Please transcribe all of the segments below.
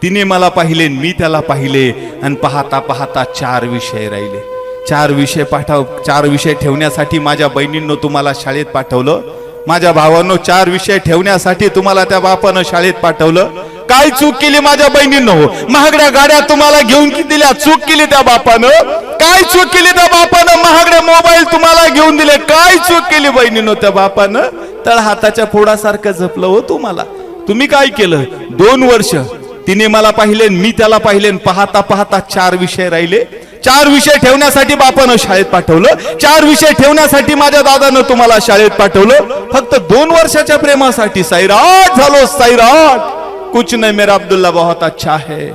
तिने मला पाहिले, मी त्याला पाहिले, आणि पाहता पाहता 4 विषय राहिले. 4 विषय ठेवण्यासाठी माझ्या बहिणींनो तुम्हाला शाळेत पाठवलं. माझ्या भावांनो, 4 विषय ठेवण्यासाठी तुम्हाला त्या बापानं शाळेत पाठवलं. काय चूक केली माझ्या बहिणींनो? महागड्या गाड्या तुम्हाला घेऊन दिल्या, चूक केली त्या बापानं. काय चूक केली त्या बापानं? महागडे मोबाईल तुम्हाला घेऊन दिले, काय चूक केली बहिणींनो त्या बापानं? तळ हाताच्या फोडासारखं जपलं हो तुम्हाला. तुम्ही काय केलं? 2 वर्ष तिने मला पाहिले, मी त्याला पाहिले, पाहता पाहता 4 विषय राहिले. 4 विषय ठेवण्यासाठी बापानं शाळेत पाठवलं. 4 विषय ठेवण्यासाठी माझ्या दादानं तुम्हाला शाळेत पाठवलं. फक्त 2 वर्षाच्या प्रेमासाठी सैराट झालो, सैराट. कुछ नहीं मेरा अब्दुल्ला बहुत अच्छा है,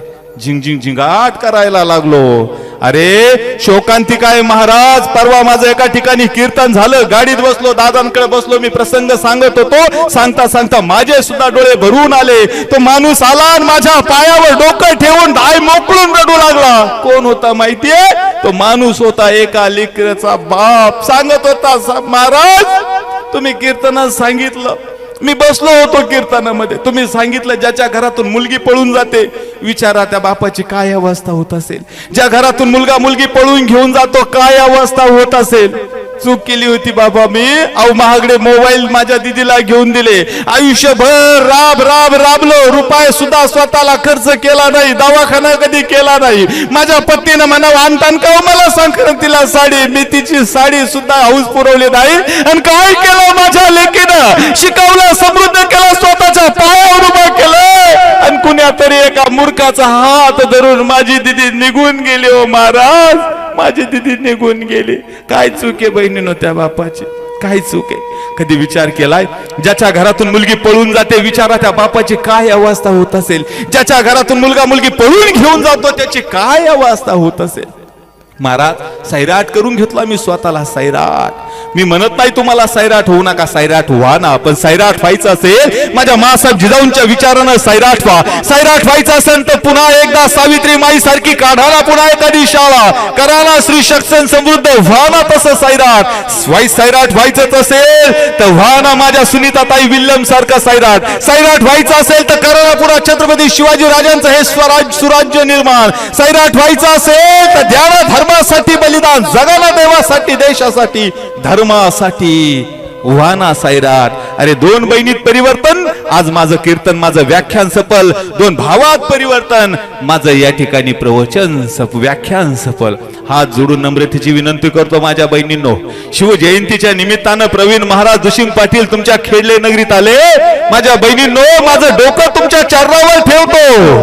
झिंग झिंग झिंगाट करायला लागलो. अरे शोकांतिकाय महाराज, परवा माझं एका ठिकाणी कीर्तन झालं, गाडीत बसलो, दादांकडे बसलो, मी प्रसंग सांगत होतो. सांगता सांगता माझे सुद्धा डोळे भरून आले. तो माणूस आला आणि माझ्या पायावर डोकं ठेवून धाय मोकळून रडू लागला. कोण होता माहितीये? तो माणूस होता एका लेकराचा बाप. सांगत होता, महाराज तुम्ही कीर्तनात सांगितलं, मी बसलो होतो कीर्तनामध्ये, तुम्ही सांगितलं ज्याच्या घरातून मुलगी पळून जाते, विचारा त्या बापाची काय अवस्था होत असेल. ज्या घरातून मुलगी पळून घेऊन जातो, काय अवस्था होत असेल. चूक केली होती बाबा मी. महागडे मोबाईल माझ्या दिदीला घेऊन दिले. आयुष्यभर राबलो, रुपये सुद्धा स्वतःला खर्च केला नाही, दवाखाना कधी केला नाही. माझ्या पत्नीनं म्हणावं, आणतान का मला संक्रांतीला साडी, मी तिची साडी सुद्धा हौस पुरवली नाही. आणि काय केलं माझ्या लेकीनं? शिकवलं, समृद्ध केलं, स्वतःच्या पायावर उभं केलं. आणि कुण्या तरी एका मूर्खाचा हात धरून माझी दिदी निघून गेली. हो महाराज, माझी दिदी निघून गेली. काय चूक आहे बहिणीनो त्या बापाची? काय चूक आहे? कधी विचार केलाय? ज्याच्या घरातून मुलगी पळून जाते, विचारा त्या बापाची काय अवस्था होत असेल. ज्याच्या घरातून मुलगी पळून घेऊन जातो, त्याची काय अवस्था होत असेल. महाराज, सैराट करून घेतला मी स्वतःला, सैराट. मी म्हणत नाही तुम्हाला सैराट होऊ नका, सैराट व्हा ना. पण सैराट व्हायचं असेल, माझ्या मासाहेब जिजाऊंच्या विचारानं सैराट व्हा. सैराट व्हायचं असेल तर पुन्हा एकदा सावित्री माई सारखी काढाला, पुन्हा एखादी शाळा कराला, श्री शिक्षण समृद्ध व्हा ना. तसं सैराट व्हायचं असेल तर व्हा ना माझ्या सुनीताताई विल्यम सारखं सैराट. सैराट व्हायचं असेल तर कराला पुन्हा छत्रपती शिवाजी राजांचं हे सुराज्य निर्माण. सैराट व्हायचं असेल तर द्यावा धर्मासाठी बलिदान, जगाला देवासाठी, देशासाठी, धर्मासाठी वाना सैराट. अरे 2 बहिणीत परिवर्तन, आज माझं कीर्तन, माझं व्याख्यान सफल. 2 भावात परिवर्तन, माझं या ठिकाणी प्रवचन व्याख्यान सफल. हात जोडून नम्रतेची विनंती करतो माझ्या बहिणींनो, शिवजयंतीच्या निमित्तानं प्रवीण महाराज दुशिंग पाटील तुमच्या खेडले नगरीत आले. माझ्या बहिणींनो, माझं डोकं तुमच्या चरणावर ठेवतो.